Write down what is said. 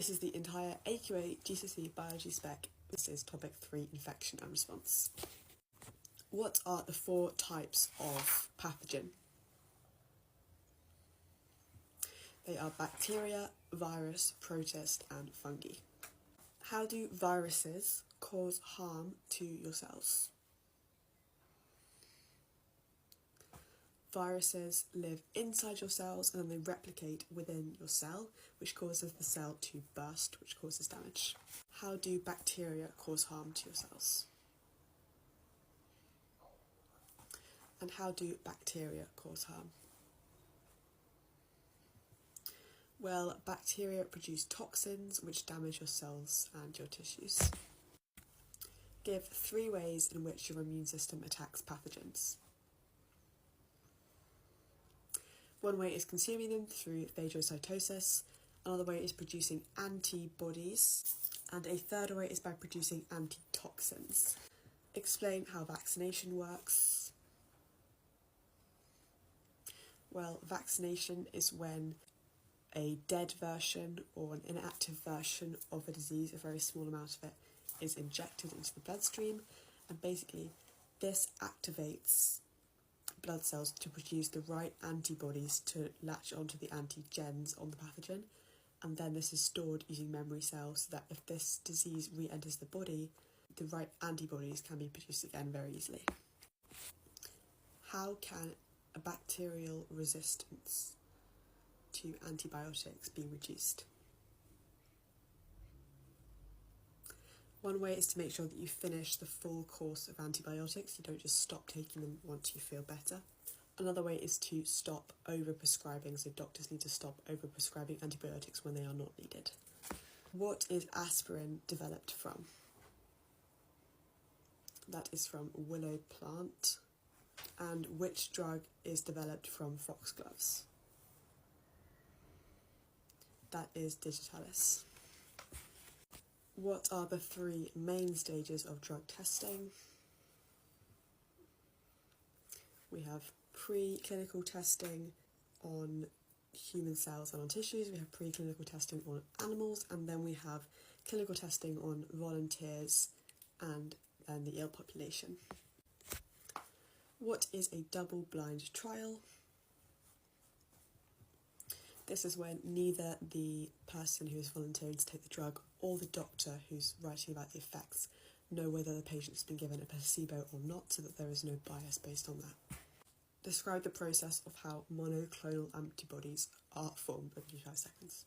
This is the entire AQA GCSE biology spec. This is topic 3, infection and response. What are the 4 types of pathogen? They are bacteria, virus, protist and fungi. How do viruses cause harm to your cells? Viruses live inside your cells and then they replicate within your cell, which causes the cell to burst, which causes damage. How do bacteria cause harm to your cells? And how do bacteria cause harm? Well, bacteria produce toxins which damage your cells and your tissues. Give 3 ways in which your immune system attacks pathogens. One way is consuming them through phagocytosis, another way is producing antibodies, and a third way is by producing antitoxins. Explain how vaccination works. Well, vaccination is when a dead version or an inactive version of a disease, a very small amount of it, is injected into the bloodstream, and basically this activates blood cells to produce the right antibodies to latch onto the antigens on the pathogen, and then this is stored using memory cells so that if this disease re-enters the body, the right antibodies can be produced again very easily. How can a bacterial resistance to antibiotics be reduced? One way is to make sure that you finish the full course of antibiotics. You don't just stop taking them once you feel better. Another way is to stop over-prescribing, so doctors need to stop over-prescribing antibiotics when they are not needed. What is aspirin developed from? That is from willow plant. And which drug is developed from foxgloves? That is digitalis. What are the 3 main stages of drug testing? We have preclinical testing on human cells and on tissues, we have preclinical testing on animals, and then we have clinical testing on volunteers and then the ill population. What is a double-blind trial? This is when neither the person who is volunteering to take the drug or the doctor who's writing about the effects know whether the patient has been given a placebo or not, so that there is no bias based on that. Describe the process of how monoclonal antibodies are formed in 5 seconds.